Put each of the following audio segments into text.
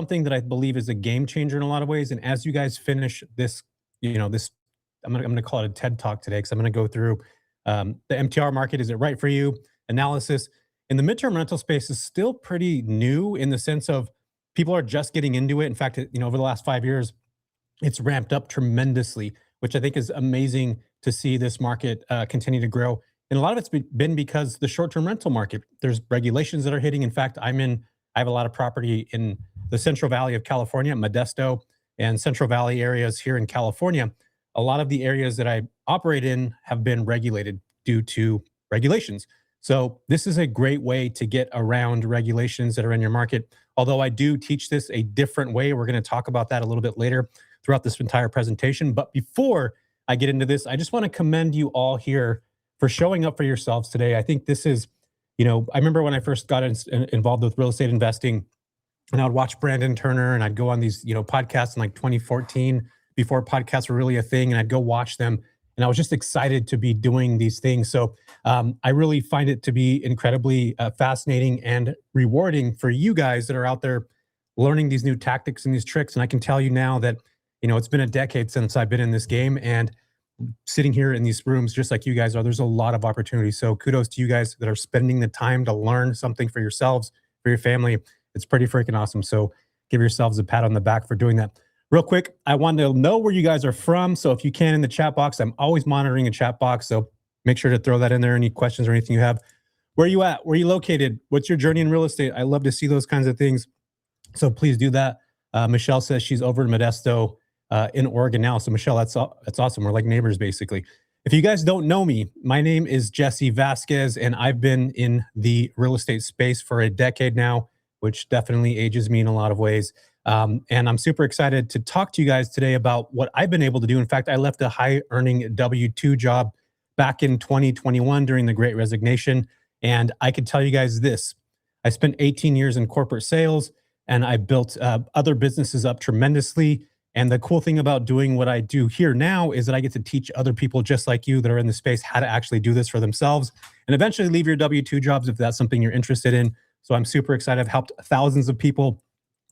something that I believe is a game changer in a lot of ways. And as you guys finish this, this, I'm gonna call it a TED talk today because I'm gonna go through the MTR market. Is it right for you? Analysis. And the midterm rental space is still pretty new in the sense of people are just getting into it. In fact, over the last 5 years, it's ramped up tremendously, which I think is amazing to see this market continue to grow. And a lot of it's been because the short-term rental market, there's regulations that are hitting. In fact, I have a lot of property in the Central Valley of California, Modesto, and Central Valley areas here in California. A lot of the areas that I operate in have been regulated due to regulations. So this is a great way to get around regulations that are in your market. Although I do teach this a different way. We're going to talk about that a little bit later throughout this entire presentation. But before I get into this, I just want to commend you all here for showing up for yourselves today. I think this is, I remember when I first got involved with real estate investing, and I would watch Brandon Turner, and I'd go on these, podcasts in like 2014 before podcasts were really a thing, and I'd go watch them. And I was just excited to be doing these things. So I really find it to be incredibly fascinating and rewarding for you guys that are out there learning these new tactics and these tricks. And I can tell you now that, it's been a decade since I've been in this game, and sitting here in these rooms, just like you guys are, there's a lot of opportunity. So kudos to you guys that are spending the time to learn something for yourselves, for your family. It's pretty freaking awesome. So give yourselves a pat on the back for doing that. Real quick, I want to know where you guys are from. So if you can in the chat box, I'm always monitoring a chat box. So make sure to throw that in there. Any questions or anything you have. Where are you at? Where are you located? What's your journey in real estate? I love to see those kinds of things. So please do that. Michelle says she's over in Modesto in Oregon now. So Michelle, that's awesome. We're like neighbors, basically. If you guys don't know me, my name is Jesse Vasquez, and I've been in the real estate space for a decade now, which definitely ages me in a lot of ways. And I'm super excited to talk to you guys today about what I've been able to do. In fact, I left a high-earning W-2 job back in 2021 during the Great Resignation. And I could tell you guys this. I spent 18 years in corporate sales, and I built other businesses up tremendously. And the cool thing about doing what I do here now is that I get to teach other people just like you that are in the space how to actually do this for themselves and eventually leave your W-2 jobs if that's something you're interested in. So I'm super excited. I've helped thousands of people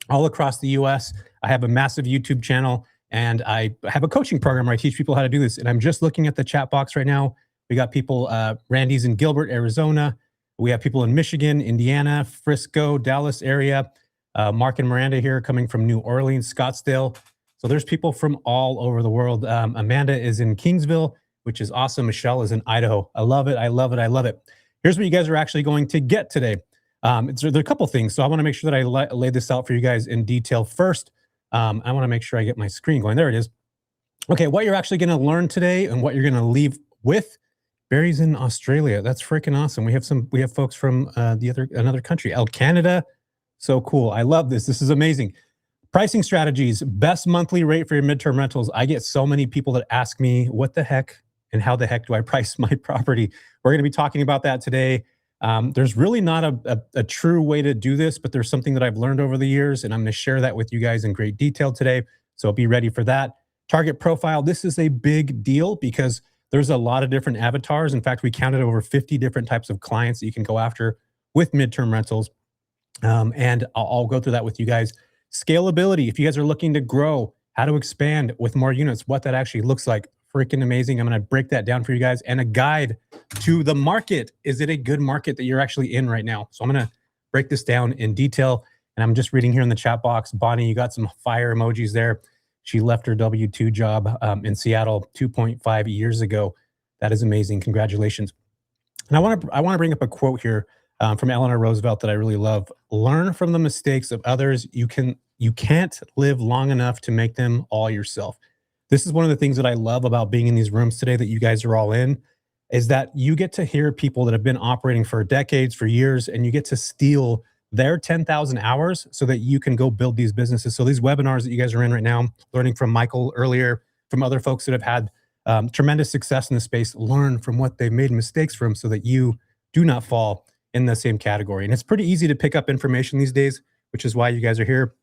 all across the US. I have a massive YouTube channel, and I have a coaching program where I teach people how to do this. And I'm just looking at the chat box right now. We got people, Randy's in Gilbert, Arizona. We have people in Michigan, Indiana, Frisco, Dallas area. Mark and Miranda here coming from New Orleans, Scottsdale. So there's people from all over the world. Amanda is in Kingsville, which is awesome. Michelle is in Idaho. I love it. I love it. I love it. Here's what you guys are actually going to get today. There are a couple things. So I want to make sure that I lay this out for you guys in detail first. I want to make sure I get my screen going. There it is. Okay, what you're actually going to learn today and what you're going to leave with. Barry's in Australia. That's freaking awesome. We have folks from another country, Canada. So cool. I love this. This is amazing. Pricing strategies, best monthly rate for your midterm rentals. I get so many people that ask me, what the heck and how the heck do I price my property? We're going to be talking about that today. There's really not a true way to do this, but there's something that I've learned over the years, and I'm going to share that with you guys in great detail today. So be ready for that. Target profile. This is a big deal because there's a lot of different avatars. In fact, we counted over 50 different types of clients that you can go after with midterm rentals. And I'll go through that with you guys. Scalability. If you guys are looking to grow, how to expand with more units, what that actually looks like. Freaking amazing. I'm going to break that down for you guys, and a guide to the market. Is it a good market that you're actually in right now? So I'm going to break this down in detail, and I'm just reading here in the chat box. Bonnie, you got some fire emojis there. She left her W-2 job in Seattle 2.5 years ago. That is amazing. Congratulations. And I want to bring up a quote here from Eleanor Roosevelt that I really love. Learn from the mistakes of others. You can't live long enough to make them all yourself. This is one of the things that I love about being in these rooms today that you guys are all in, is that you get to hear people that have been operating for decades, for years, and you get to steal their 10,000 hours so that you can go build these businesses. So these webinars that you guys are in right now, learning from Michael earlier, from other folks that have had tremendous success in the space, learn from what they've made mistakes from so that you do not fall in the same category. And it's pretty easy to pick up information these days, which is why you guys are here.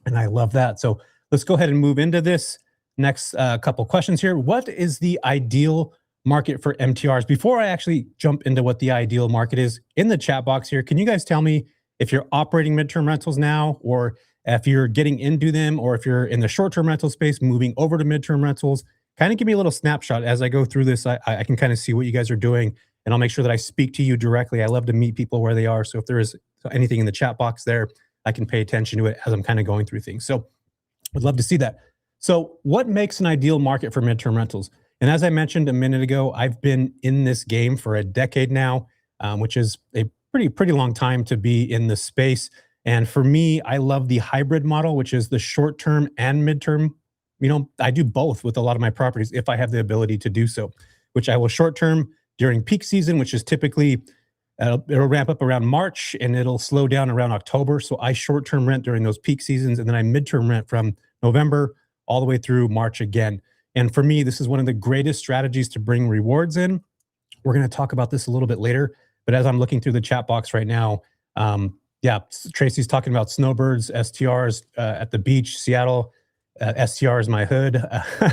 And I love that. So let's go ahead and move into this. Next couple questions here. What is the ideal market for MTRs? Before I actually jump into what the ideal market is, in the chat box here, can you guys tell me if you're operating midterm rentals now, or if you're getting into them, or if you're in the short-term rental space, moving over to midterm rentals, kind of give me a little snapshot as I go through this. I can kind of see what you guys are doing, and I'll make sure that I speak to you directly. I love to meet people where they are. So if there is anything in the chat box there, I can pay attention to it as I'm kind of going through things. So I'd love to see that. So what makes an ideal market for midterm rentals? And as I mentioned a minute ago, I've been in this game for a decade now, which is a pretty long time to be in the space. And for me, I love the hybrid model, which is the short term and midterm. I do both with a lot of my properties if I have the ability to do so, which I will short term during peak season, which is typically it'll ramp up around March and it'll slow down around October. So I short term rent during those peak seasons, and then I midterm rent from November all the way through March again. And for me, this is one of the greatest strategies to bring rewards in. We're going to talk about this a little bit later, but as I'm looking through the chat box right now, yeah, Tracy's talking about snowbirds, STRs at the beach, Seattle. STR is my hood.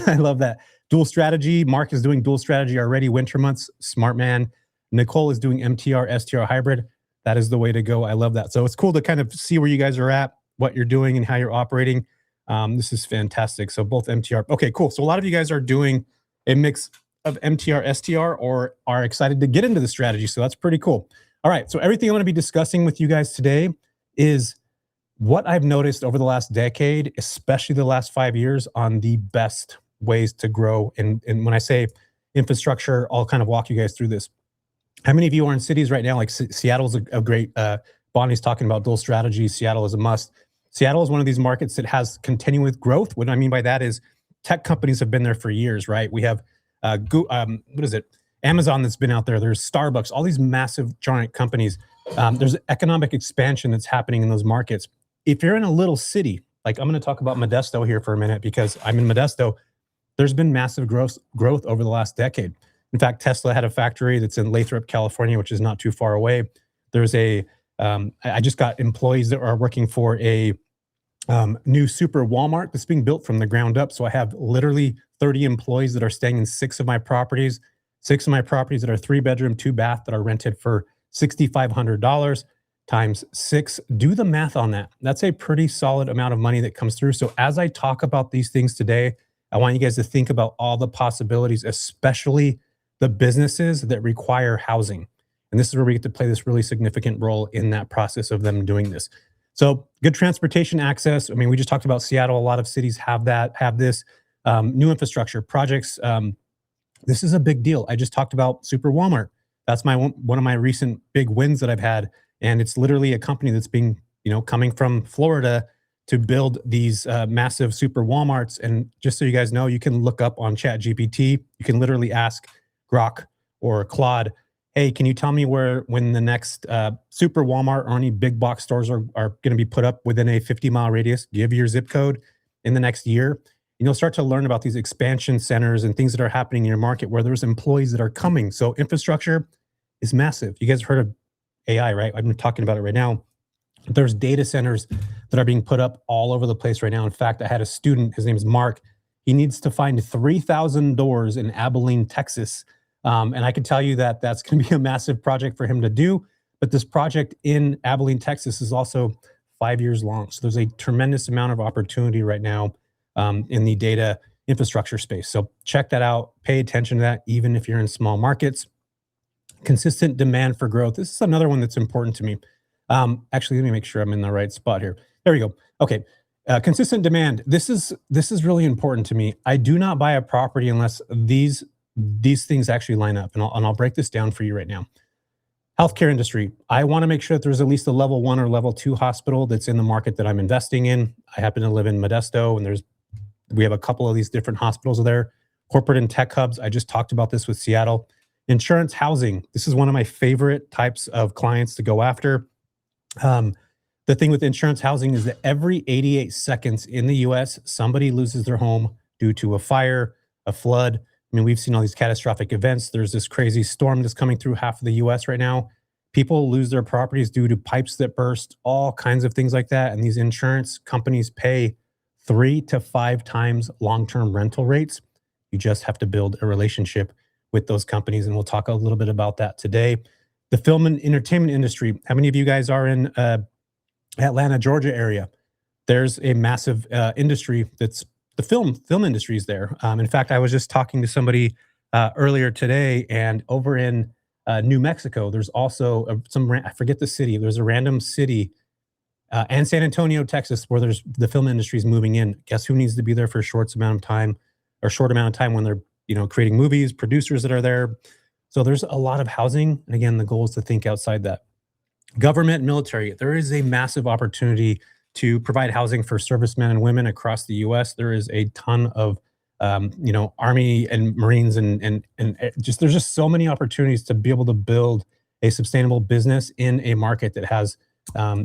I love that. Dual strategy. Mark is doing dual strategy already. Winter months, smart man. Nicole is doing MTR, STR hybrid. That is the way to go. I love that. So it's cool to kind of see where you guys are at, what you're doing, and how you're operating. This is fantastic. So both MTR. Okay, cool. So a lot of you guys are doing a mix of MTR, STR, or are excited to get into the strategy. So that's pretty cool. All right. So everything I want to be discussing with you guys today is what I've noticed over the last decade, especially the last 5 years, on the best ways to grow. And when I say infrastructure, I'll kind of walk you guys through this. How many of you are in cities right now? Like Seattle's a great, Bonnie's talking about dual strategy. Seattle is a must. Seattle is one of these markets that has continuing growth. What I mean by that is tech companies have been there for years, right? We have, what is it? Amazon that's been out there. There's Starbucks, all these massive giant companies. There's economic expansion that's happening in those markets. If you're in a little city, like I'm going to talk about Modesto here for a minute because I'm in Modesto, there's been massive growth over the last decade. In fact, Tesla had a factory that's in Lathrop, California, which is not too far away. There's I just got employees that are working for a new super Walmart that's being built from the ground up. So I have literally 30 employees that are staying in 6 of my properties. 6 of my properties that are 3-bedroom, 2-bath that are rented for $6,500 times 6. Do the math on that. That's a pretty solid amount of money that comes through. So as I talk about these things today, I want you guys to think about all the possibilities, especially the businesses that require housing. And this is where we get to play this really significant role in that process of them doing this. So good transportation access. I mean, we just talked about Seattle. A lot of cities have this. New infrastructure projects. This is a big deal. I just talked about Super Walmart. That's one of my recent big wins that I've had. And it's literally a company that's being, coming from Florida to build these massive super Walmarts. And just so you guys know, you can look up on ChatGPT. You can literally ask Grok or Claude, hey, can you tell me when the next super Walmart or any big box stores are going to be put up within a 50-mile radius? Give your zip code in the next year. And you'll start to learn about these expansion centers and things that are happening in your market where there's employees that are coming. So infrastructure is massive. You guys have heard of AI, right? I've been talking about it right now. There's data centers that are being put up all over the place right now. In fact, I had a student, his name is Mark. He needs to find 3,000 doors in Abilene, Texas. And I can tell you that that's going to be a massive project for him to do. But this project in Abilene, Texas is also 5 years long. So there's a tremendous amount of opportunity right now in the data infrastructure space. So check that out. Pay attention to that, even if you're in small markets. Consistent demand for growth. This is another one that's important to me. Actually, let me make sure I'm in the right spot here. There we go. Okay. Consistent demand. This is really important to me. I do not buy a property unless these things actually line up. And I'll break this down for you right now. Healthcare industry. I want to make sure that there's at least a level 1 or level 2 hospital that's in the market that I'm investing in. I happen to live in Modesto, and we have a couple of these different hospitals there. Corporate and tech hubs. I just talked about this with Seattle. Insurance housing. This is one of my favorite types of clients to go after. The thing with insurance housing is that every 88 seconds in the US, somebody loses their home due to a fire, a flood. I mean, we've seen all these catastrophic events. There's this crazy storm that's coming through half of the US right now. People lose their properties due to pipes that burst, all kinds of things like that. And these insurance companies pay 3 to 5 times long-term rental rates. You just have to build a relationship with those companies. And we'll talk a little bit about that today. The film and entertainment industry. How many of you guys are in Atlanta, Georgia area? there's a massive industry that's the film industry is there. In fact, I was just talking to somebody earlier today, and over in New Mexico, there's also I forget the city. There's a random city and San Antonio, Texas, where there's the film industry is moving in. Guess who needs to be there for a short amount of time when they're creating movies? Producers that are there. So there's a lot of housing, and again, the goal is to think outside that. Government, military, there is a massive opportunity to provide housing for servicemen and women across the U.S. There is a ton of Army and Marines and just there's just so many opportunities to be able to build a sustainable business in a market that has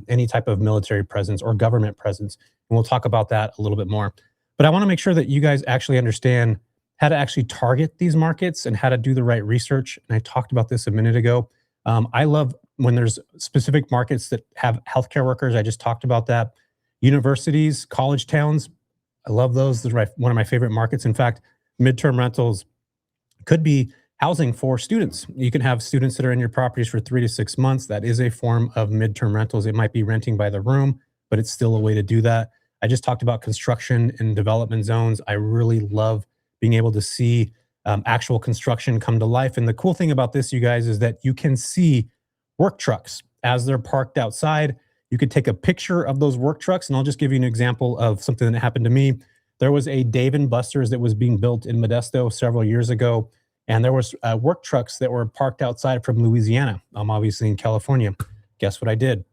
any type of military presence or government presence. And we'll talk about that a little bit more. But I want to make sure that you guys actually understand how to actually target these markets and how to do the right research. And I talked about this a minute ago. I love when there's specific markets that have healthcare workers. I just talked about that. Universities, college towns, I love those. Those are one of my favorite markets. In fact, midterm rentals could be housing for students. You can have students that are in your properties for 3 to 6 months. That is a form of midterm rentals. It might be renting by the room, but it's still a way to do that. I just talked about construction and development zones. I really love being able to see actual construction come to life. And the cool thing about this, you guys, is that you can see work trucks as they're parked outside. You could take a picture of those work trucks, and I'll just give you an example of something that happened to me. There was a Dave & Buster's that was being built in Modesto several years ago, and there was work trucks that were parked outside from Louisiana. I'm obviously in California. Guess what I did?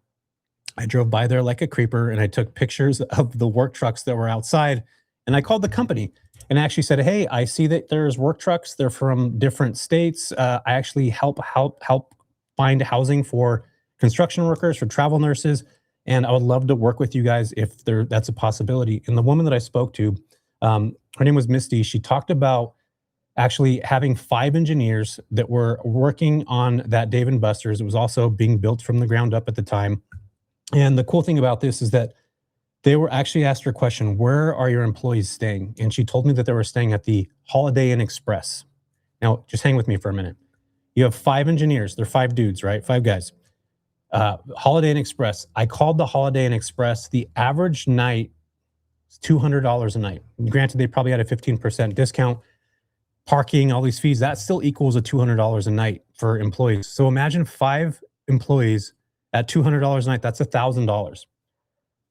I drove by there like a creeper, and I took pictures of the work trucks that were outside, and I called the company and actually said, "Hey, I see that there's work trucks. They're from different states. I actually help find housing for construction workers, for travel nurses, and I would love to work with you guys if that's a possibility." And the woman that I spoke to, her name was Misty. She talked about actually having 5 engineers that were working on that Dave & Buster's. It was also being built from the ground up at the time. And the cool thing about this is that they were actually asked her question, "Where are your employees staying?" And she told me that they were staying at the Holiday Inn Express. Now, just hang with me for a minute. You have 5 engineers. They're 5 dudes, right? 5 guys. Holiday Inn Express. I called the Holiday Inn Express. The average night is $200 a night. Granted, they probably had a 15% discount. Parking, all these fees, that still equals a $200 a night for employees. So imagine 5 employees at $200 a night. That's $1,000.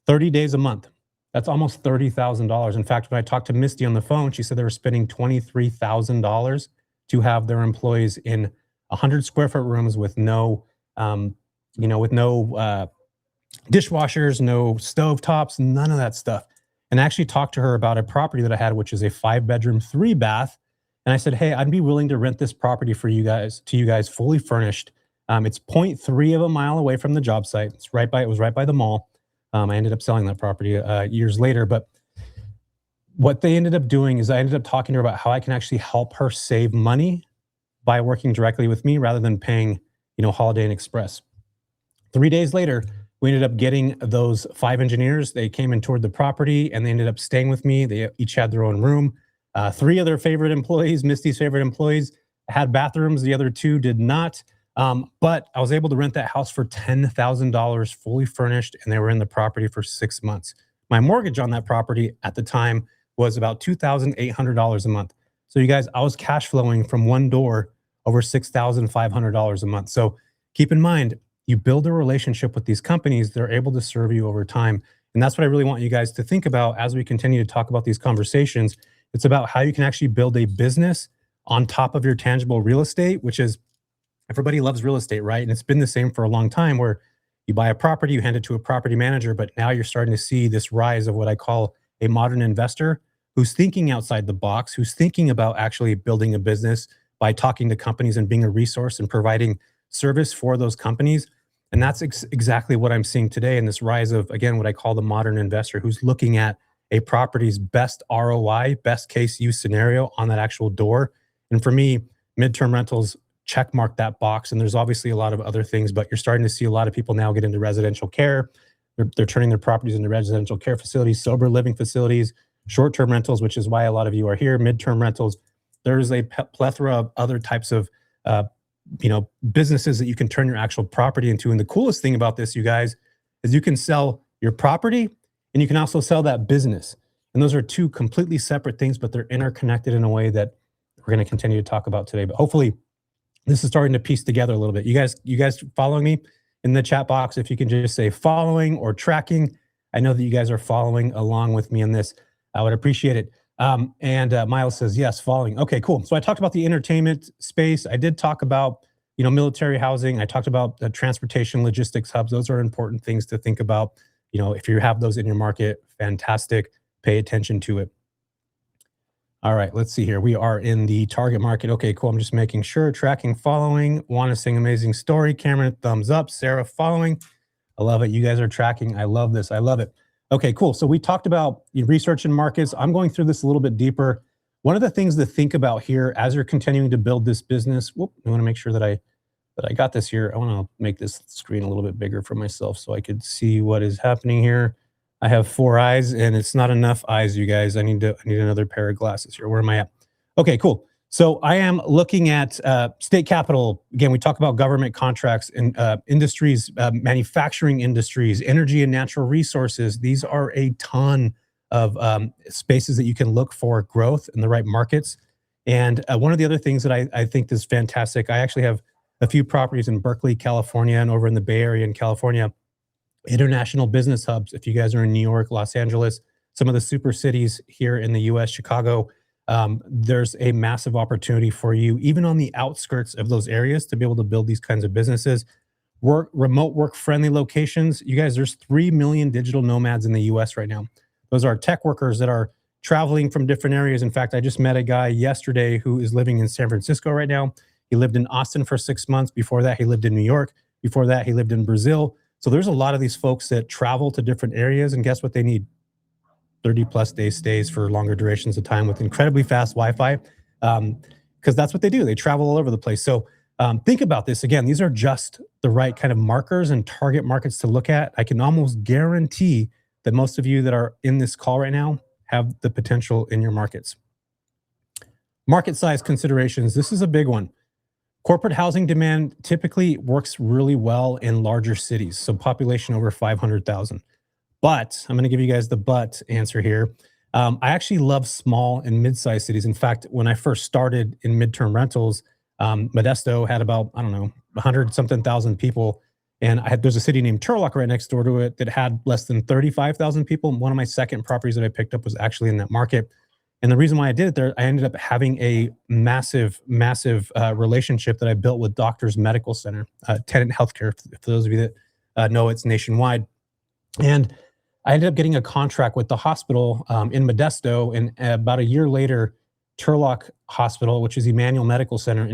30 days a month. That's almost $30,000. In fact, when I talked to Misty on the phone, she said they were spending $23,000 to have their employees in 100 square foot rooms with no dishwashers, no stovetops, none of that stuff. And I actually talked to her about a property that I had, which is a 5-bedroom, 3-bath. And I said, "Hey, I'd be willing to rent this property to you guys fully furnished." It's 0.3 of a mile away from the job site. It was right by the mall. I ended up selling that property years later. But what they ended up doing is I ended up talking to her about how I can actually help her save money by working directly with me rather than paying, Holiday Inn Express. 3 days later, we ended up getting those 5 engineers. They came and toured the property, and they ended up staying with me. They each had their own room. 3 of their favorite employees, Misty's favorite employees, had bathrooms. The other 2 did not. But I was able to rent that house for $10,000 fully furnished, and they were in the property for 6 months. My mortgage on that property at the time was about $2,800 a month. So you guys, I was cash flowing from one door over $6,500 a month. So keep in mind, you build a relationship with these companies, they're able to serve you over time. And that's what I really want you guys to think about as we continue to talk about these conversations. It's about how you can actually build a business on top of your tangible real estate, which is everybody loves real estate, right? And it's been the same for a long time where you buy a property, you hand it to a property manager, but now you're starting to see this rise of what I call a modern investor who's thinking outside the box, who's thinking about actually building a business by talking to companies and being a resource and providing service for those companies. And that's exactly what I'm seeing today in this rise of, again, what I call the modern investor who's looking at a property's best ROI, best case use scenario on that actual door. And for me, midterm rentals check mark that box. And there's obviously a lot of other things, but you're starting to see a lot of people now get into residential care. They're turning their properties into residential care facilities, sober living facilities, short-term rentals, which is why a lot of you are here, midterm rentals. There's a plethora of other types of businesses that you can turn your actual property into. And the coolest thing about this, you guys, is you can sell your property and you can also sell that business. And those are two completely separate things, but they're interconnected in a way that we're going to continue to talk about today. But hopefully, this is starting to piece together a little bit. You guys following me in the chat box? If you can just say following or tracking, I know that you guys are following along with me in this. I would appreciate it. And Miles says yes, following. Okay, cool. So I talked about the entertainment space. I did talk about military housing. I talked about the transportation logistics hubs. Those are important things to think about. If you have those in your market, fantastic. Pay attention to it. All right, let's see here. We are in the target market. Okay, cool. I'm just making sure. Tracking, following. Want to sing amazing story. Cameron, thumbs up. Sarah, following. I love it. You guys are tracking. I love this. I love it. Okay, cool. So we talked about research and markets. I'm going through this a little bit deeper. One of the things to think about here as you're continuing to build this business. I want to make sure that I got this here. I want to make this screen a little bit bigger for myself so I could see what is happening here. I have 4 eyes and it's not enough eyes, you guys. I need another pair of glasses here. Where am I at? Okay, cool. So I am looking at state capital. Again, we talk about government contracts and industries, manufacturing industries, energy and natural resources. These are a ton of spaces that you can look for growth in the right markets. And one of the other things that I think is fantastic, I actually have a few properties in Berkeley, California, and over in the Bay Area in California. International business hubs. If you guys are in New York, Los Angeles, some of the super cities here in the US, Chicago, there's a massive opportunity for you, even on the outskirts of those areas, to be able to build these kinds of businesses. Remote work friendly locations. You guys, there's 3 million digital nomads in the US right now. Those are tech workers that are traveling from different areas. In fact, I just met a guy yesterday who is living in San Francisco right now. He lived in Austin for 6 months. Before that, he lived in New York. Before that, he lived in Brazil. So there's a lot of these folks that travel to different areas, and guess what they need? 30 plus day stays for longer durations of time with incredibly fast Wi-Fi, because that's what they do. They travel all over the place. So think about this. Again, these are just the right kind of markers and target markets to look at. I can almost guarantee that most of you that are in this call right now have the potential in your markets. Market size considerations. This is a big one. Corporate housing demand typically works really well in larger cities, so population over 500,000. But I'm going to give you guys the but answer here. I actually love small and mid-sized cities. In fact, when I first started in midterm rentals, Modesto had about, 100-something thousand people. And there's a city named Turlock right next door to it that had less than 35,000 people. One of my second properties that I picked up was actually in that market. And the reason why I did it there, I ended up having a massive relationship that I built with Doctors Medical Center, Tenet Healthcare, for those of you that know, it's nationwide. And I ended up getting a contract with the hospital in Modesto. And about a year later, Turlock Hospital, which is Emmanuel Medical Center,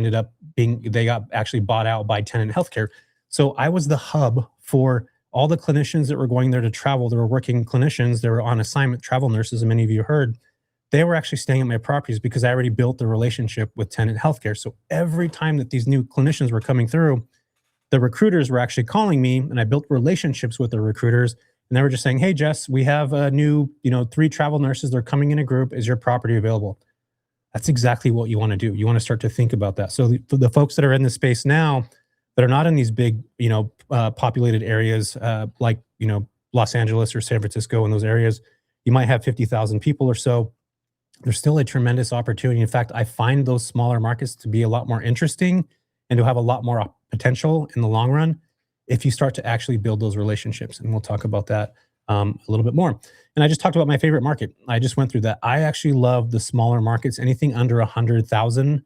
they got actually bought out by Tenet Healthcare. So I was the hub for all the clinicians that were going there to travel. They were working clinicians. They were on assignment travel nurses, and many of you heard. They were actually staying at my properties because I already built the relationship with Tenet Healthcare. So every time that these new clinicians were coming through, the recruiters were actually calling me, and I built relationships with the recruiters. And they were just saying, hey, Jess, we have a new, 3 travel nurses. They're coming in a group. Is your property available? That's exactly what you want to do. You want to start to think about that. So the folks that are in the space now that are not in these big, populated areas like, Los Angeles or San Francisco and those areas, you might have 50,000 people or so. There's still a tremendous opportunity. In fact, I find those smaller markets to be a lot more interesting and to have a lot more potential in the long run if you start to actually build those relationships. And we'll talk about that a little bit more. And I just talked about my favorite market. I just went through that. I actually love the smaller markets. Anything under 100,000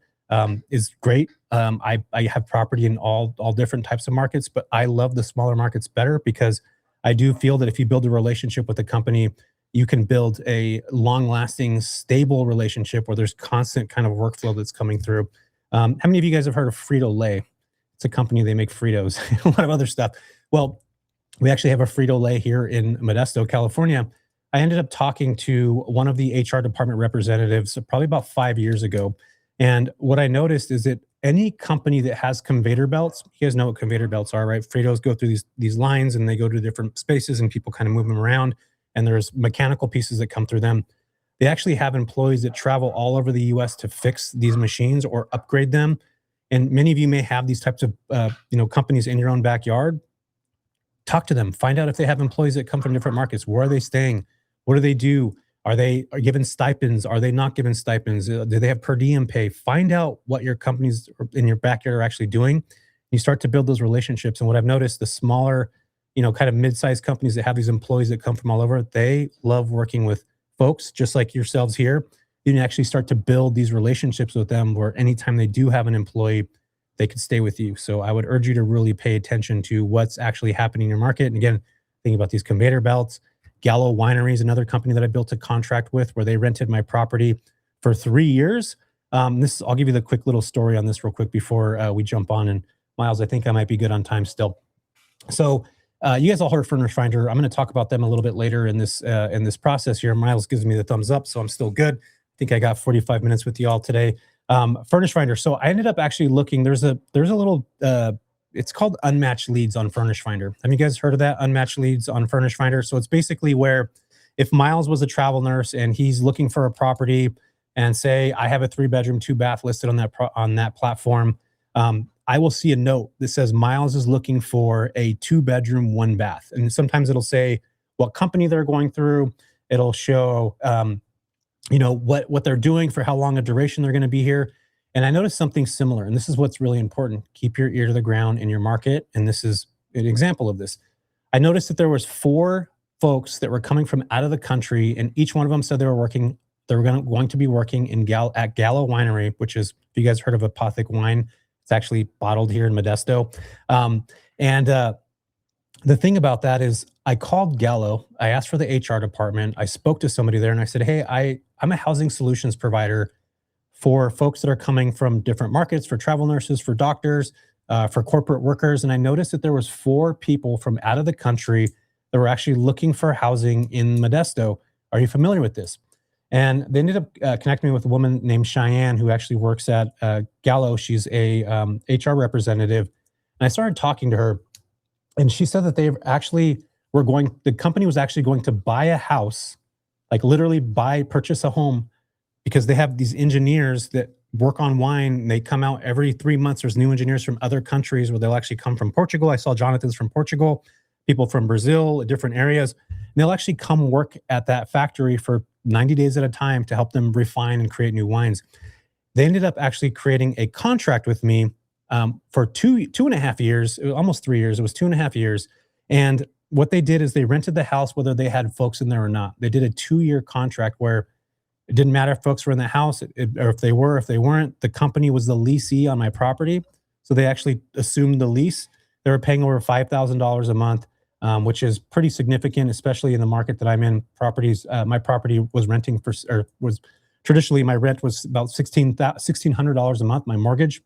is great. I have property in all different types of markets, but I love the smaller markets better because I do feel that if you build a relationship with a company, you can build a long-lasting, stable relationship where there's constant kind of workflow that's coming through. How many of you guys have heard of Frito-Lay? It's a company, they make Fritos, a lot of other stuff. Well, we actually have a Frito-Lay here in Modesto, California. I ended up talking to one of the HR department representatives probably about 5 years ago. And what I noticed is that any company that has conveyor belts, you guys know what conveyor belts are, right? Fritos go through these lines and they go to different spaces and people kind of move them around. And there's mechanical pieces that come through them. They actually have employees that travel all over the US to fix these machines or upgrade them. And many of you may have these types of companies in your own backyard. talk to them, find out if they have employees that come from different markets. Where are they staying? What do they do? Are they given stipends? Are they not given stipends? Do they have per diem pay? Find out what your companies in your backyard are actually doing. You start to build those relationships. And what I've noticed, the smaller, kind of mid-sized companies that have these employees that come from all over, they love working with folks just like yourselves here. You can actually start to build these relationships with them where anytime they do have an employee, they could stay with you. So I would urge you to really pay attention to what's actually happening in your market. And again, think about these conveyor belts. Gallo Winery is another company that I built a contract with where they rented my property for 3 years. I'll give you the quick little story on this real quick before we jump on. And Miles, I think I might be good on time still. So you guys all heard Furnish Finder. I'm going to talk about them a little bit later in this process here. Miles gives me the thumbs up, so I'm still good. I think I got 45 minutes with you all today. Furnish Finder. So I ended up actually looking. There's a little. It's called unmatched leads on Furnish Finder. Have you guys heard of that? Unmatched leads on Furnish Finder. So it's basically where if Miles was a travel nurse and he's looking for a property, and say I have a 3-bedroom, 2-bath listed on that platform, I will see a note that says Miles is looking for a 2-bedroom, 1-bath, and sometimes it'll say what company they're going through. It'll show what they're doing, for how long a duration they're going to be here. And I noticed something similar, and this is what's really important. Keep your ear to the ground in your market, and this is an example of this. I noticed that there was 4 folks that were coming from out of the country, and each one of them said they were going to be working at Gallo Winery, which is, if you guys heard of Apothic Wine, it's actually bottled here in Modesto. The thing about that is I called Gallo, I asked for the HR department, I spoke to somebody there, and I said, hey, I'm a housing solutions provider for folks that are coming from different markets, for travel nurses, for doctors, for corporate workers. And I noticed that there was 4 people from out of the country that were actually looking for housing in Modesto. Are you familiar with this? And they ended up connecting me with a woman named Cheyenne who actually works at Gallo. She's a HR representative. And I started talking to her, and she said that the company was actually going to buy a house, like literally purchase a home, because they have these engineers that work on wine. And they come out every 3 months. There's new engineers from other countries where they'll actually come from Portugal. I saw Jonathan's from Portugal, people from Brazil, different areas. And they'll actually come work at that factory for 90 days at a time to help them refine and create new wines. They ended up actually creating a contract with me for 2.5 years, almost 3 years. It was 2.5 years. And what they did is they rented the house, whether they had folks in there or not. They did a 2-year contract where it didn't matter if folks were in the house or if they weren't. The company was the leasee on my property. So they actually assumed the lease. They were paying over $5,000 a month, which is pretty significant, especially in the market that I'm in. My property was traditionally, my rent was about $1,600 a month. My mortgage,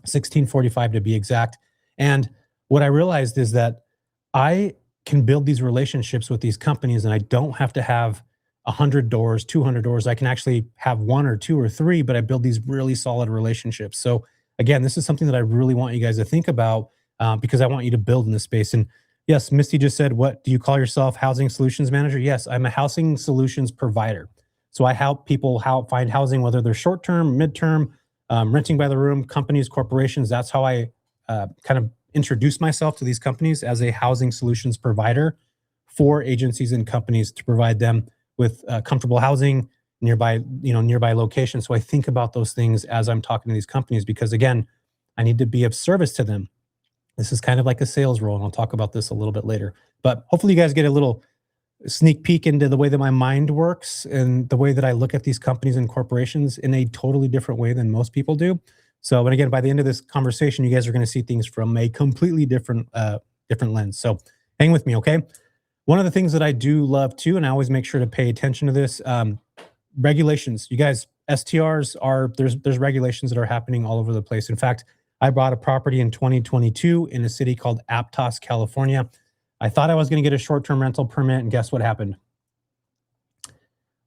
$1,645 to be exact. And what I realized is that I can build these relationships with these companies, and I don't have to have 100 doors, 200 doors. I can actually have 1 or 2 or 3, but I build these really solid relationships. So again, this is something that I really want you guys to think about because I want you to build in this space. And yes, Misty just said, what do you call yourself? Housing solutions manager? Yes, I'm a housing solutions provider. So I help people find housing, whether they're short-term, mid-term, renting by the room, companies, corporations. That's how I kind of introduce myself to these companies, as a housing solutions provider for agencies and companies to provide them with comfortable housing, nearby locations. So I think about those things as I'm talking to these companies, because again, I need to be of service to them. This is kind of like a sales role, and I'll talk about this a little bit later. But hopefully you guys get a little sneak peek into the way that my mind works and the way that I look at these companies and corporations in a totally different way than most people do. So, and again, by the end of this conversation, you guys are going to see things from a completely different lens. So hang with me, okay? One of the things that I do love too, and I always make sure to pay attention to this, regulations. You guys, STRs there's regulations that are happening all over the place. In fact, I bought a property in 2022 in a city called Aptos, California. I thought I was going to get a short-term rental permit, and guess what happened?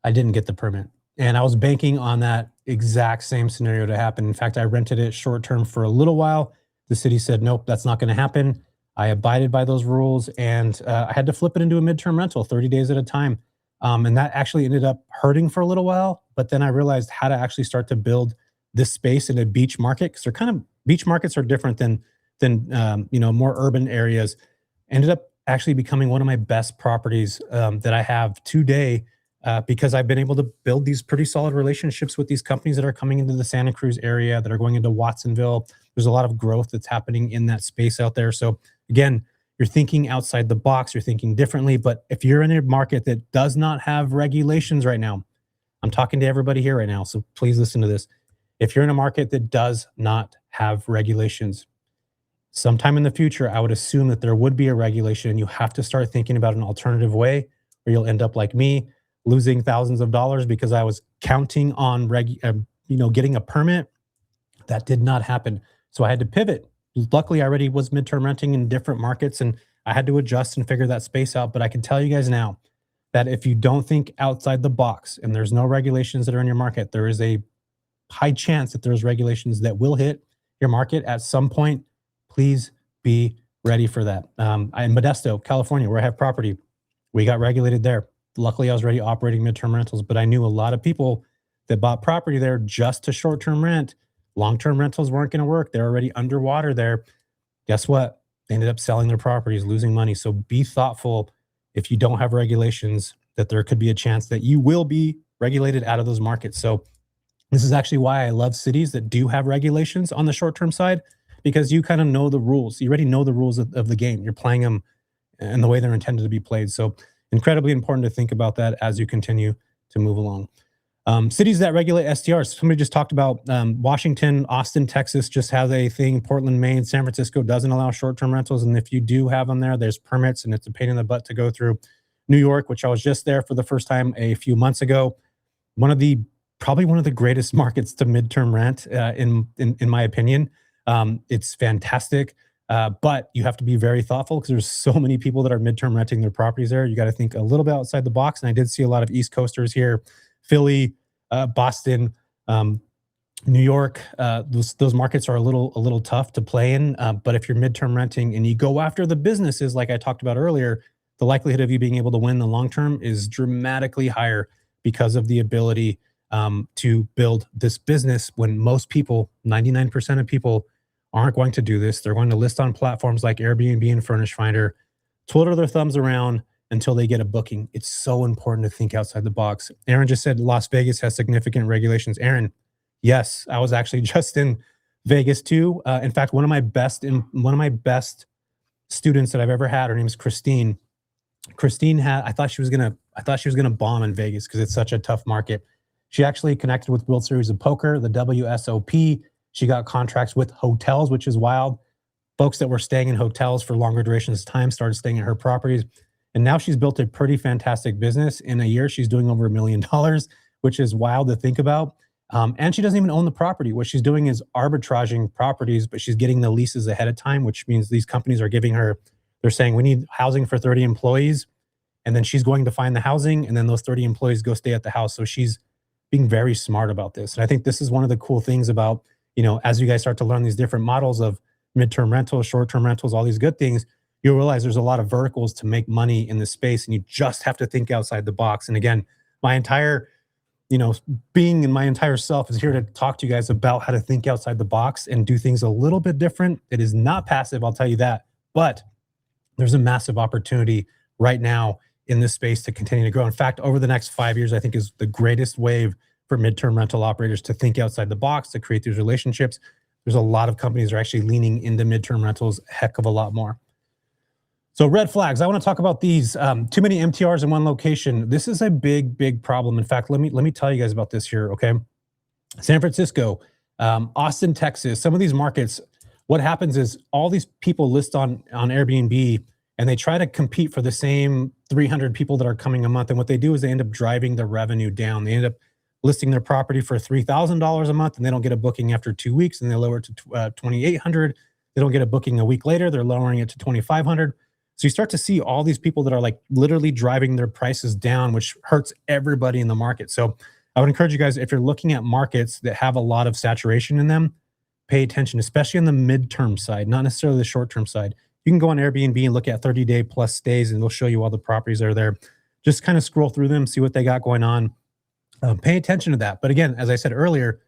I didn't get the permit. And I was banking on that exact same scenario to happen. In fact, I rented it short-term for a little while. The city said, nope, that's not going to happen. I abided by those rules, and I had to flip it into a midterm rental 30 days at a time. And that actually ended up hurting for a little while. But then I realized how to actually start to build this space in a beach market, because beach markets are different than more urban areas. Ended up actually becoming one of my best properties that I have today because I've been able to build these pretty solid relationships with these companies that are coming into the Santa Cruz area, that are going into Watsonville. There's a lot of growth that's happening in that space out there. So again, you're thinking outside the box, you're thinking differently. But if you're in a market that does not have regulations right now, I'm talking to everybody here right now, so please listen to this. If you're in a market that does not have regulations, sometime in the future, I would assume that there would be a regulation, and you have to start thinking about an alternative way, or you'll end up like me, losing thousands of dollars because I was counting on getting a permit. That did not happen. So I had to pivot. Luckily, I already was midterm renting in different markets, and I had to adjust and figure that space out. But I can tell you guys now that if you don't think outside the box and there's no regulations that are in your market, there is a high chance that there's regulations that will hit your market at some point. Please be ready for that. In Modesto, California, where I have property, we got regulated there. Luckily, I was already operating midterm rentals, but I knew a lot of people that bought property there just to short-term rent. Long-term rentals weren't going to work. They're already underwater there. Guess what? They ended up selling their properties, losing money. So be thoughtful if you don't have regulations, that there could be a chance that you will be regulated out of those markets. So this is actually why I love cities that do have regulations on the short-term side, because you kind of know the rules. You already know the rules of the game. You're playing them in the way they're intended to be played. So incredibly important to think about that as you continue to move along. Cities that regulate STRs. Somebody just talked about Washington, Austin, Texas just has a thing. Portland, Maine, San Francisco doesn't allow short-term rentals. And if you do have them there, there's permits, and it's a pain in the butt to go through. New York, which I was just there for the first time a few months ago, probably one of the greatest markets to midterm rent in my opinion. It's fantastic, but you have to be very thoughtful because there's so many people that are midterm renting their properties there. You got to think a little bit outside the box. And I did see a lot of East Coasters here, Philly, Boston, New York. Those markets are a little tough to play in. But if you're midterm renting and you go after the businesses, like I talked about earlier, the likelihood of you being able to win the long term is dramatically higher because of the ability to build this business, when most people, 99% of people, aren't going to do this. They're going to list on platforms like Airbnb and Furnish Finder, twiddle their thumbs around until they get a booking. It's so important to think outside the box. Aaron just said Las Vegas has significant regulations. Aaron, yes, I was actually just in Vegas too. In fact, one of my best students that I've ever had, her name is Christine. I thought she was gonna bomb in Vegas because it's such a tough market. She actually connected with World Series of Poker, the WSOP. She got contracts with hotels, which is wild. Folks that were staying in hotels for longer durations of time started staying at her properties. And now she's built a pretty fantastic business. In a year, she's doing over $1 million, which is wild to think about. And she doesn't even own the property. What she's doing is arbitraging properties, but she's getting the leases ahead of time, which means these companies are giving her, they're saying, we need housing for 30 employees. And then she's going to find the housing, and then those 30 employees go stay at the house. So she's being very smart about this. And I think this is one of the cool things about, as you guys start to learn these different models of midterm rentals, short-term rentals, all these good things, you'll realize there's a lot of verticals to make money in this space, and you just have to think outside the box. And again, my entire, being and my entire self is here to talk to you guys about how to think outside the box and do things a little bit different. It is not passive, I'll tell you that, but there's a massive opportunity right now in this space to continue to grow. In fact, over the next 5 years, I think is the greatest wave for midterm rental operators to think outside the box, to create these relationships. There's a lot of companies that are actually leaning into midterm rentals a heck of a lot more. So red flags, I want to talk about these. Too many MTRs in one location. This is a big problem. In fact, let me tell you guys about this here, okay? San Francisco, Austin, Texas, some of these markets, what happens is all these people list on Airbnb, and they try to compete for the same 300 people that are coming a month. And what they do is they end up driving the revenue down. They end up listing their property for $3,000 a month, and they don't get a booking after 2 weeks, and they lower it to $2,800. They don't get a booking a week later. They're lowering it to $2,500. So you start to see all these people that are like literally driving their prices down, which hurts everybody in the market. So I would encourage you guys, if you're looking at markets that have a lot of saturation in them, pay attention, especially on the midterm side, not necessarily the short-term side. You can go on Airbnb and look at 30-day plus stays, and they'll show you all the properties that are there. Just kind of scroll through them, see what they got going on. Pay attention to that. But again, as I said earlier,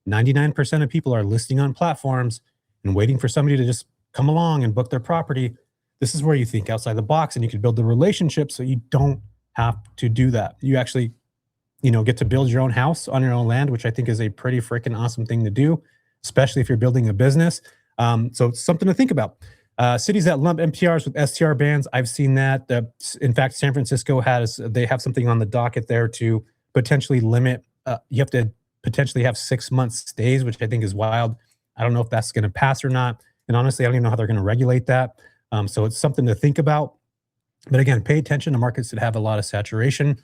99% of people are listing on platforms and waiting for somebody to just come along and book their property. this is where you think outside the box and you can build the relationship so you don't have to do that. You actually, get to build your own house on your own land, which I think is a pretty freaking awesome thing to do, especially if you're building a business. So it's something to think about. Cities that lump MTRs with STR bans, I've seen that. In fact, San Francisco they have something on the docket there to potentially limit. You have to potentially have 6 month stays, which I think is wild. I don't know if that's going to pass or not. And honestly, I don't even know how they're going to regulate that. So it's something to think about. But again, pay attention to markets that have a lot of saturation.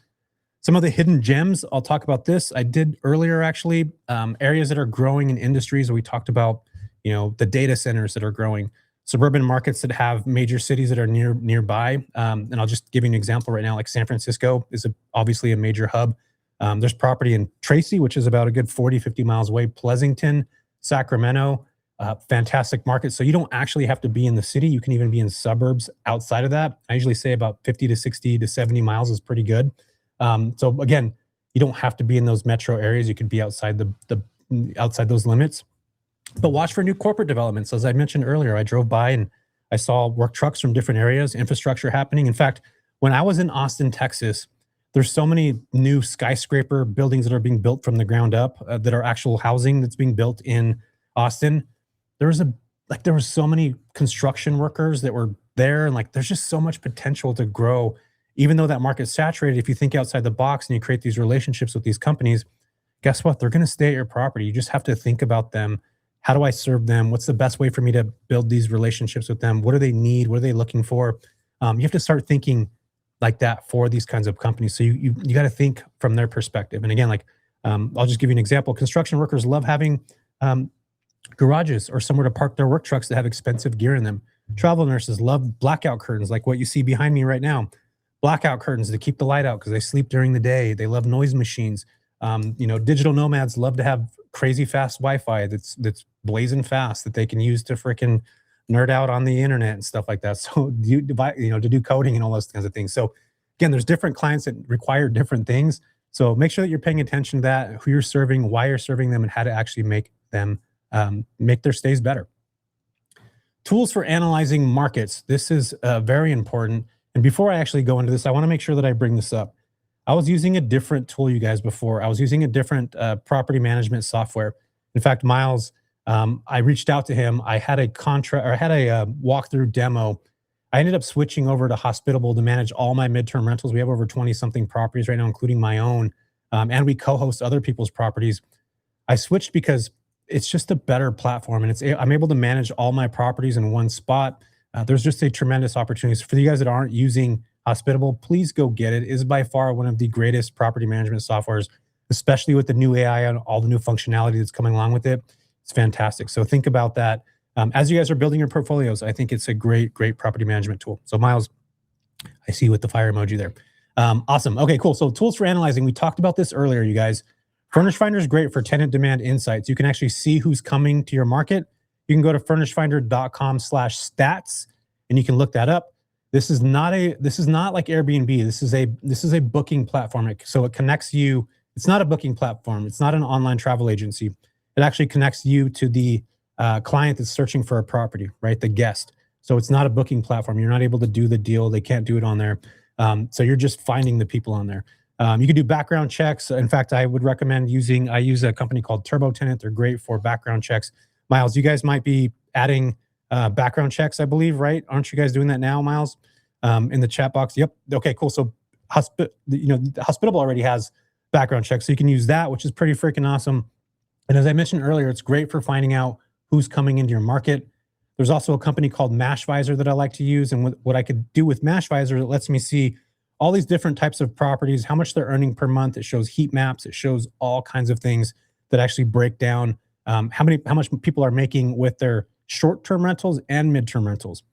Some of the hidden gems, I'll talk about this. I did earlier, actually, areas that are growing in industries. We talked about, the data centers that are growing, suburban markets that have major cities that are nearby. And I'll just give you an example right now, like San Francisco is obviously a major hub. There's property in Tracy, which is about a good 40, 50 miles away. Pleasanton, Sacramento, fantastic market. So you don't actually have to be in the city. You can even be in suburbs outside of that. I usually say about 50 to 60 to 70 miles is pretty good. So again, you don't have to be in those metro areas. You could be outside outside those limits. But watch for new corporate developments. As I mentioned earlier, I drove by and I saw work trucks from different areas, infrastructure happening. In fact, when I was in Austin, Texas, there's so many new skyscraper buildings that are being built from the ground up that are actual housing that's being built in Austin. There was so many construction workers that were there, and there's just so much potential to grow. Even though that market's saturated, if you think outside the box and you create these relationships with these companies, guess what? They're going to stay at your property. You just have to think about them. How do I serve them? What's the best way for me to build these relationships with them? What do they need? What are they looking for? You have to start thinking like that for these kinds of companies. So you got to think from their perspective. And again, I'll just give you an example. Construction workers love having garages or somewhere to park their work trucks that have expensive gear in them. Travel nurses love blackout curtains, like what you see behind me right now. Blackout curtains to keep the light out because they sleep during the day. They love noise machines. Digital nomads love to have crazy fast Wi-Fi that's blazing fast that they can use to freaking nerd out on the internet and stuff like that. So to do coding and all those kinds of things. So again, there's different clients that require different things. So make sure that you're paying attention to that, who you're serving, why you're serving them, and how to actually make them make their stays better. Tools for analyzing markets. This is very important. And before I actually go into this, I want to make sure that I bring this up. I was using a different tool, you guys, before. I was using a different property management software. In fact, Miles, I reached out to him. I had a walkthrough demo. I ended up switching over to Hospitable to manage all my midterm rentals. We have over 20 something properties right now, including my own, and we co-host other people's properties. I switched because it's just a better platform, and I'm able to manage all my properties in one spot. There's just a tremendous opportunity. So for you guys that aren't using Hospitable, please go get it. It is by far one of the greatest property management softwares, especially with the new AI and all the new functionality that's coming along with it. It's fantastic. So think about that. As you guys are building your portfolios, I think it's a great property management tool. So Miles, I see you with the fire emoji there. Awesome. Okay, cool. So tools for analyzing. We talked about this earlier, you guys. Furnish Finder is great for tenant demand insights. You can actually see who's coming to your market. You can go to furnishfinder.com/stats and you can look that up. This is not like Airbnb. This is a booking platform. So it connects you. It's not a booking platform. It's not an online travel agency. It actually connects you to the client that's searching for a property, right? The guest. So it's not a booking platform. You're not able to do the deal. They can't do it on there. So you're just finding the people on there. You can do background checks. In fact, I would recommend I use a company called Turbo Tenant. They're great for background checks. Miles, you guys might be adding background checks, I believe, right? Aren't you guys doing that now, Miles? In the chat box. Yep. Okay, cool. So Hospitable already has background checks. So you can use that, which is pretty freaking awesome. And as I mentioned earlier, it's great for finding out who's coming into your market. There's also a company called Mashvisor that I like to use. And what I could do with Mashvisor, it lets me see all these different types of properties, how much they're earning per month. It shows heat maps. It shows all kinds of things that actually break down how much people are making with their short-term rentals and mid-term rentals.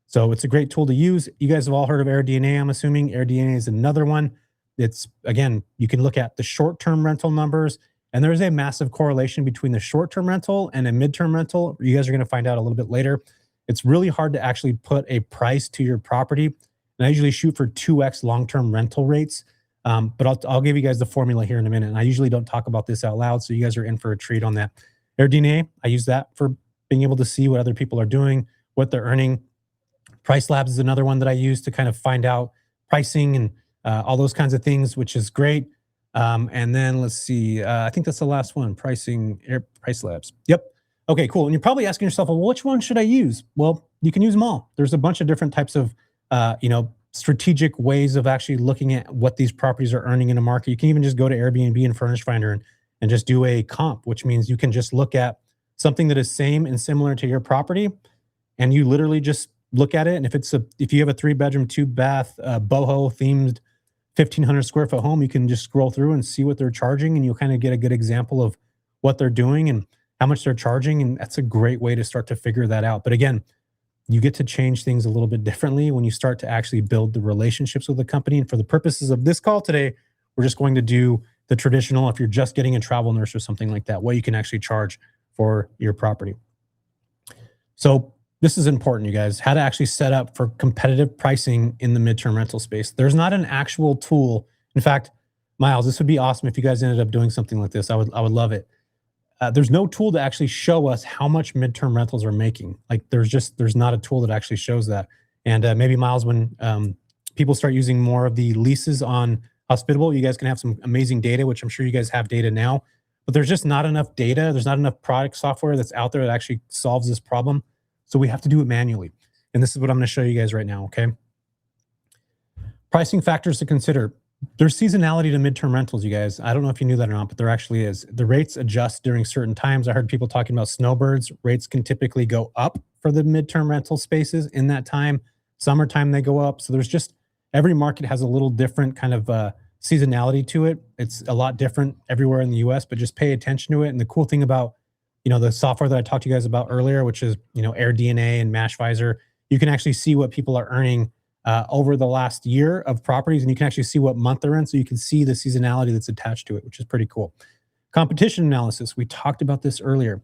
So it's a great tool to use. You guys have all heard of AirDNA, I'm assuming. AirDNA is another one. It's, again, you can look at the short-term rental numbers, and there is a massive correlation between the short-term rental and a mid-term rental. You guys are going to find out a little bit later. It's really hard to actually put a price to your property. And I usually shoot for 2x long-term rental rates. But I'll give you guys the formula here in a minute. And I usually don't talk about this out loud, so you guys are in for a treat on that. AirDNA, I use that for being able to see what other people are doing, what they're earning. Price Labs is another one that I use to kind of find out pricing and all those kinds of things, which is great. And then let's see, I think that's the last one, Price Labs. Yep. Okay, cool. And you're probably asking yourself, well, which one should I use? Well, you can use them all. There's a bunch of different types of, strategic ways of actually looking at what these properties are earning in a market. You can even just go to Airbnb and Furnish Finder and just do a comp, which means you can just look at something that is same and similar to your property, and you literally just look at it. And if you have a 3-bedroom, 2-bath, boho themed 1,500 square foot home, you can just scroll through and see what they're charging, and you'll kind of get a good example of what they're doing and how much they're charging. And that's a great way to start to figure that out. But again, you get to change things a little bit differently when you start to actually build the relationships with the company. And for the purposes of this call today, we're just going to do the traditional, if you're just getting a travel nurse or something like that, what you can actually charge for your property. So this is important, you guys, how to actually set up for competitive pricing in the midterm rental space. There's not an actual tool. In fact, Miles, this would be awesome if you guys ended up doing something like this. I would love it. There's no tool to actually show us how much midterm rentals are making. Like there's not a tool that actually shows that. And maybe Miles, when people start using more of the leases on Hospitable, you guys can have some amazing data, which I'm sure you guys have data now, but there's just not enough data. There's not enough product software that's out there that actually solves this problem. So we have to do it manually. And this is what I'm going to show you guys right now. Okay. Pricing factors to consider. There's seasonality to midterm rentals, you guys. I don't know if you knew that or not, but there actually is. The rates adjust during certain times. I heard people talking about snowbirds. Rates can typically go up for the midterm rental spaces in that time. Summertime, they go up. So there's just, every market has a little different kind of seasonality to it. It's a lot different everywhere in the US, but just pay attention to it. And the cool thing about, the software that I talked to you guys about earlier, which is, AirDNA and MashVisor, you can actually see what people are earning over the last year of properties, and you can actually see what month they're in, so you can see the seasonality that's attached to it, which is pretty cool. Competition analysis, we talked about this earlier.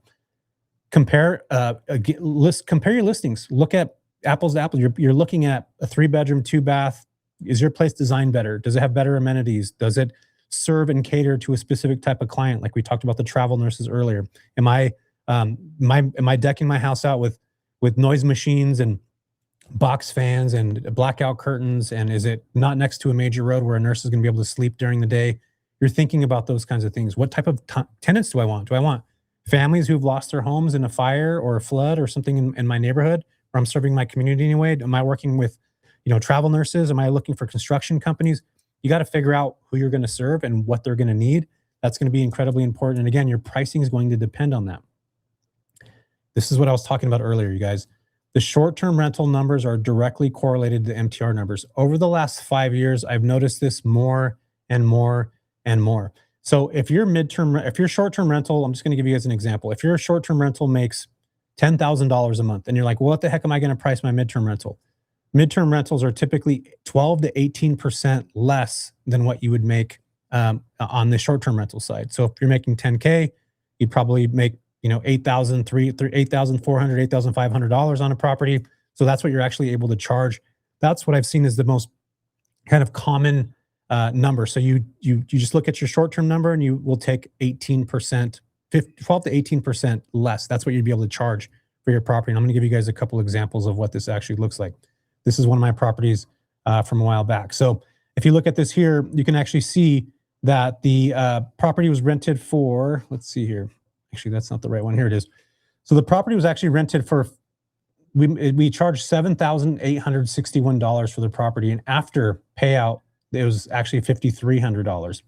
Compare your listings. Look at apples to apples. You're looking at a 3-bedroom, 2-bath. Is your place designed better? Does it have better amenities? Does it serve and cater to a specific type of client? Like we talked about the travel nurses earlier. Am I decking my house out with noise machines and box fans and blackout curtains? And is it not next to a major road where a nurse is going to be able to sleep during the day? You're thinking about those kinds of things. What type of tenants do I want? Do I want families who've lost their homes in a fire or a flood or something in my neighborhood, where I'm serving my community anyway? Am I working with, travel nurses? Am I looking for construction companies? You got to figure out who you're going to serve and what they're going to need. That's going to be incredibly important. And again, your pricing is going to depend on that. This is what I was talking about earlier, you guys. The short-term rental numbers are directly correlated to the MTR numbers. Over the last 5 years, I've noticed this more and more and more. So if your short-term rental, I'm just going to give you guys an example. If your short-term rental makes $10,000 a month, and you're like, well, what the heck am I going to price my midterm rental? Midterm rentals are typically 12 to 18% less than what you would make on the short-term rental side. So if you're making 10K, you'd probably make $8,400, $8,500 on a property. So that's what you're actually able to charge. That's what I've seen is the most kind of common number. So you just look at your short-term number and you will take 18%, 12 to 18% less. That's what you'd be able to charge for your property. And I'm going to give you guys a couple examples of what this actually looks like. This is one of my properties from a while back. So if you look at this here, you can actually see that the property was rented for, let's see here. Actually, that's not the right one. Here it is. So the property was actually rented for, we charged $7,861 for the property. And after payout, it was actually $5,300.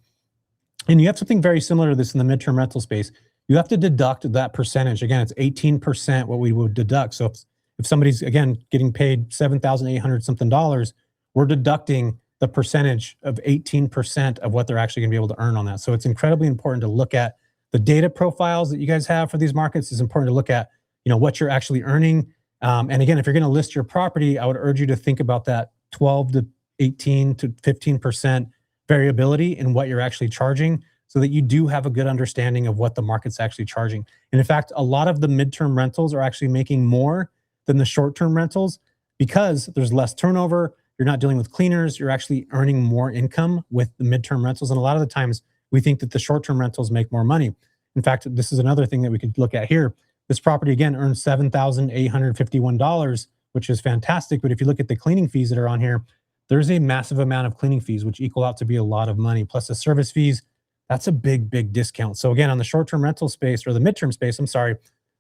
And you have something very similar to this in the midterm rental space. You have to deduct that percentage. Again, it's 18% what we would deduct. So if somebody's, again, getting paid $7,800 something dollars, we're deducting the percentage of 18% of what they're actually going to be able to earn on that. So it's incredibly important to look at the data profiles that you guys have for these markets. It's important to look at, what you're actually earning. And again, if you're going to list your property, I would urge you to think about that 12 to 18 to 15% variability in what you're actually charging, so that you do have a good understanding of what the market's actually charging. And in fact, a lot of the midterm rentals are actually making more than the short-term rentals because there's less turnover. You're not dealing with cleaners. You're actually earning more income with the midterm rentals. And a lot of the times we think that the short-term rentals make more money. In fact, this is another thing that we could look at here. This property, again, earned $7,851 which is fantastic. But if you look at the cleaning fees that are on here, there's a massive amount of cleaning fees, which equal out to be a lot of money. Plus the service fees, that's a big, big discount. So again, on the short-term rental space or the midterm space, I'm sorry,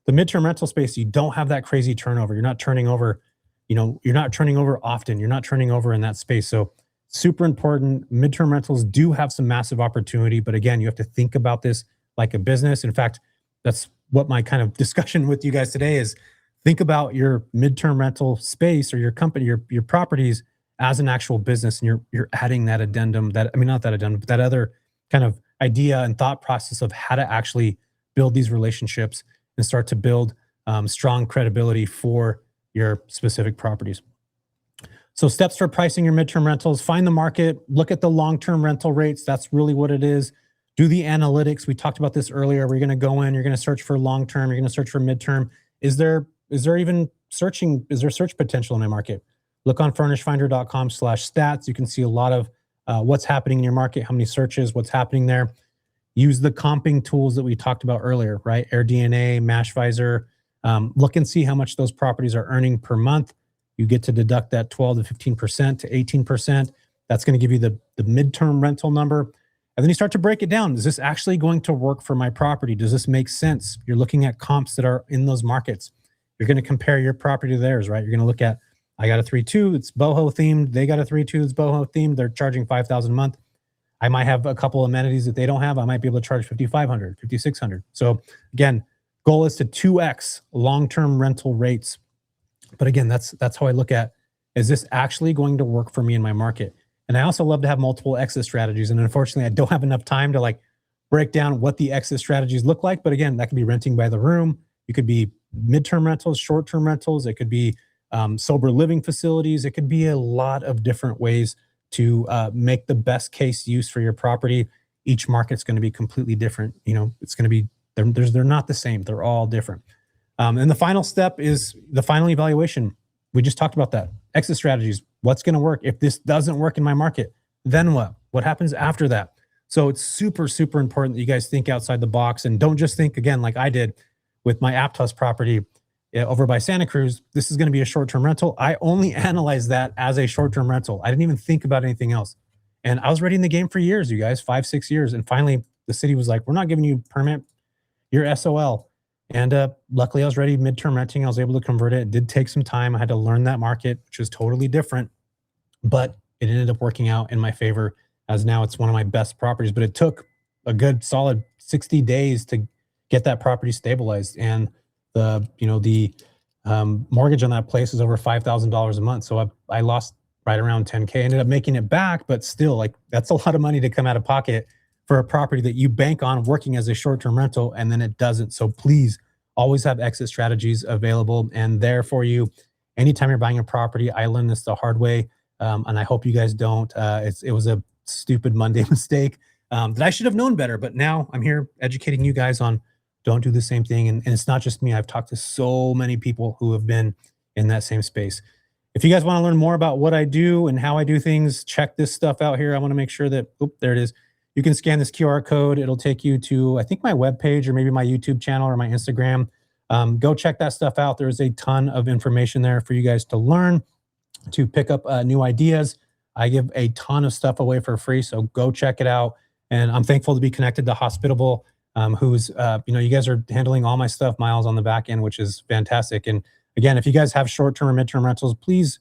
the midterm rental space, you don't have that crazy turnover. You're not turning over, you're not turning over often. You're not turning over in that space. So super important. Midterm rentals do have some massive opportunity, but again, you have to think about this like a business. In fact, that's what my kind of discussion with you guys today is. Think about your midterm rental space or your company, your properties as an actual business, and you're adding that addendum, not that addendum, but that other kind of idea and thought process of how to actually build these relationships and start to build strong credibility for your specific properties. So steps for pricing your midterm rentals: find the market, look at the long-term rental rates. That's really what it is. Do the analytics. We talked about this earlier. We're going to go in, you're going to search for long-term, you're going to search for midterm. Is there search potential in my market? Look on furnishfinder.com/stats. You can see a lot of what's happening in your market, how many searches, what's happening there. Use the comping tools that we talked about earlier, right? AirDNA, MashVisor. Look and see how much those properties are earning per month. You get to deduct that 12 to 15% to 18%. That's going to give you the midterm rental number. And then you start to break it down. Is this actually going to work for my property? Does this make sense? You're looking at comps that are in those markets. You're going to compare your property to theirs, right? You're going to look at, I got a 3.2, it's boho themed. They got a 3.2, it's boho themed. They're charging $5,000 a month. I might have a couple amenities that they don't have. I might be able to charge $5,500, $5,600. So again, goal is to 2x long-term rental rates. But again, that's how I look at, is this actually going to work for me in my market? And I also love to have multiple exit strategies. And unfortunately, I don't have enough time to like break down what the exit strategies look like. But again, that could be renting by the room. It could be midterm rentals, short-term rentals. It could be sober living facilities. It could be a lot of different ways to make the best case use for your property. Each market's going to be completely different. It's going to be, they're not the same. They're all different. And the final step is the final evaluation. We just talked about that. Exit strategies. What's going to work? If this doesn't work in my market, then what? What happens after that? So it's super, super important that you guys think outside the box and don't just think, again, like I did with my Aptos property over by Santa Cruz. This is going to be a short-term rental. I only analyzed that as a short-term rental. I didn't even think about anything else. And I was ready in the game for years, you guys, 5-6 years. And finally, the city was like, we're not giving you a permit. You're SOL. And luckily, I was ready midterm renting. I was able to convert it. It did take some time. I had to learn that market, which was totally different. But it ended up working out in my favor, as now it's one of my best properties. But it took a good solid 60 days to get that property stabilized. And the mortgage on that place is over $5,000 a month. So I lost right around 10K. Ended up making it back, but still, like, that's a lot of money to come out of pocket for a property that you bank on working as a short-term rental, and then it doesn't. So please always have exit strategies available and there for you. Anytime you're buying a property, I learned this the hard way, and I hope you guys don't. It was a stupid Monday mistake that I should have known better, but now I'm here educating you guys on don't do the same thing. And it's not just me. I've talked to so many people who have been in that same space. If you guys want to learn more about what I do and how I do things, check this stuff out here. I want to make sure that, there it is. You can scan this QR code. It'll take you to, I think, my webpage or maybe my YouTube channel or my Instagram. Go check that stuff out. There's a ton of information there for you guys to learn, to pick up new ideas. I give a ton of stuff away for free, so go check it out. And I'm thankful to be connected to Hospitable, who's, you guys are handling all my stuff, Miles, on the back end, which is fantastic. And again, if you guys have short-term or midterm rentals, please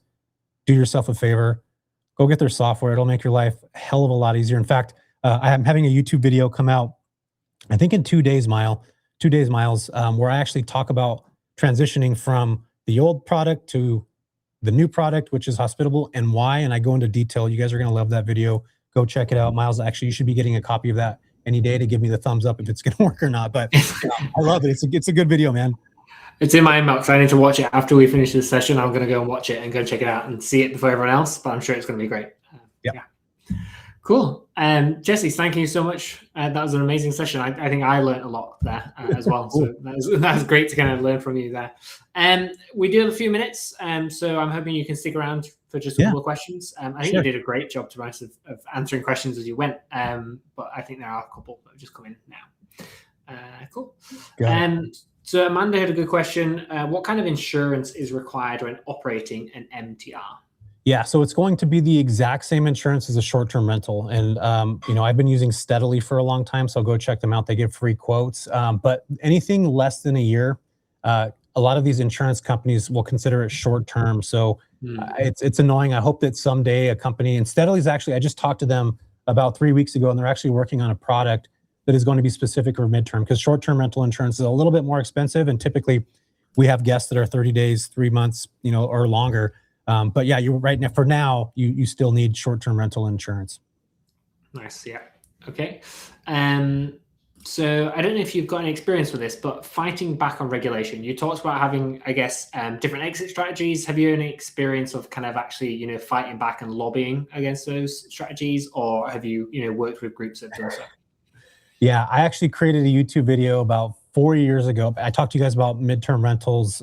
do yourself a favor. Go get their software. It'll make your life a hell of a lot easier. In fact, I'm having a YouTube video come out, I think in 2 days, Miles, where I actually talk about transitioning from the old product to the new product, which is Hospitable, and why. And I go into detail. You guys are going to love that video. Go check it out. Miles, actually, you should be getting a copy of that any day to give me the thumbs up if it's going to work or not. But I love it. It's a good video, man. It's in my inbox. I need to watch it after we finish this session. I'm going to go and watch it and go check it out and see it before everyone else. But I'm sure it's going to be great. Yeah. Cool. Jesse, thank you so much. That was an amazing session. I think I learned a lot there as well. So that was great to kind of learn from you there. We do have a few minutes, so I'm hoping you can stick around for just a couple of questions. I think you did a great job, to be honest, of answering questions as you went. But I think there are a couple that have just come in now. Cool. So Amanda had a good question. What kind of insurance is required when operating an MTR? Yeah, so it's going to be the exact same insurance as a short-term rental, and I've been using Steadily for a long time, so go check them out. They give free quotes, but anything less than a year, a lot of these insurance companies will consider it short-term. So it's annoying. I hope that someday a company, and Steadily's actually, I just talked to them about 3 weeks ago, and they're actually working on a product that is going to be specific for midterm, because short-term rental insurance is a little bit more expensive, and typically we have guests that are 30 days, 3 months, or longer. But yeah, you're right. Now, for now, you still need short-term rental insurance. Nice. Yeah. Okay. So I don't know if you've got any experience with this, but fighting back on regulation. You talked about having, I guess, different exit strategies. Have you any experience of kind of actually, fighting back and lobbying against those strategies, or have you, worked with groups that have done so? Yeah, I actually created a YouTube video about 4 years ago. I talked to you guys about midterm rentals,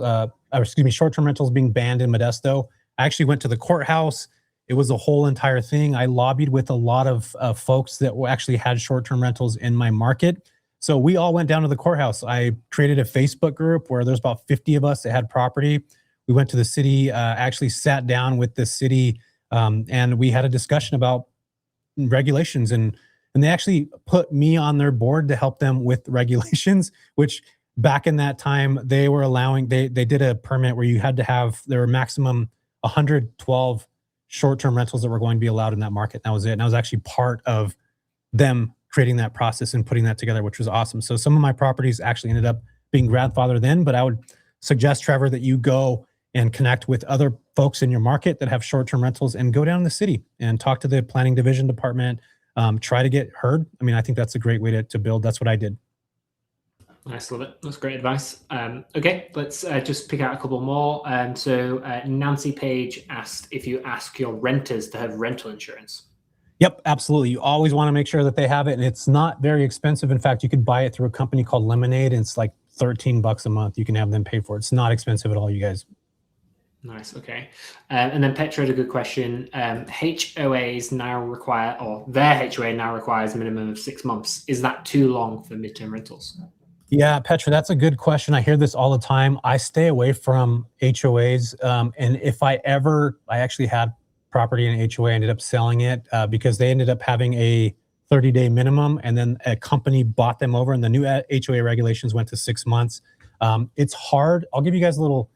short-term rentals being banned in Modesto. I actually went to the courthouse. It was a whole entire thing. I lobbied with a lot of folks that actually had short-term rentals in my market. So we all went down to the courthouse. I created a Facebook group where there's about 50 of us that had property. We went to the city, actually sat down with the city, and we had a discussion about regulations, and they actually put me on their board to help them with regulations, which back in that time they were allowing, they did a permit where you had to have, there were maximum 112 short-term rentals that were going to be allowed in that market. That was it. And I was actually part of them creating that process and putting that together, which was awesome. So some of my properties actually ended up being grandfathered in, but I would suggest, Trevor, that you go and connect with other folks in your market that have short-term rentals, and go down to the city and talk to the planning division department. Try to get heard. I mean, I think that's a great way to build. That's what I did. Nice, love it. That's great advice. Okay, let's just pick out a couple more. So Nancy Page asked if you ask your renters to have rental insurance. Yep, absolutely. You always want to make sure that they have it, and it's not very expensive. In fact, you could buy it through a company called Lemonade, and it's like $13 a month. You can have them pay for it. It's not expensive at all, you guys. Nice. Okay. And then Petra had a good question. HOAs now require, or their HOA now requires a minimum of 6 months. Is that too long for midterm rentals? Yeah, Petra, that's a good question. I hear this all the time. I stay away from HOAs. And if I actually had property in an HOA, ended up selling it because they ended up having a 30-day minimum, and then a company bought them over, and the new HOA regulations went to 6 months. It's hard. I'll give you guys a little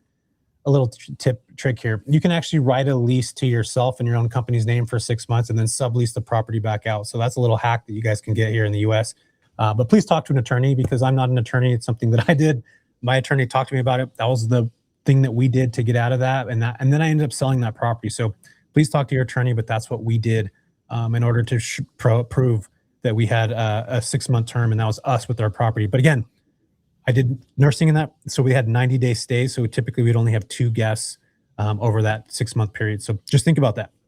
trick here. You can actually write a lease to yourself in your own company's name for 6 months and then sublease the property back out. So that's a little hack that you guys can get here in the US. But please talk to an attorney, because I'm not an attorney. It's something that I did. My attorney talked to me about it. That was the thing that we did to get out of that. And then I ended up selling that property. So please talk to your attorney, but that's what we did in order to prove that we had a 6-month term, and that was us with our property. But again, I did nursing in that. So we had 90-day stays. So typically we'd only have 2 guests over that 6-month period. So just think about that.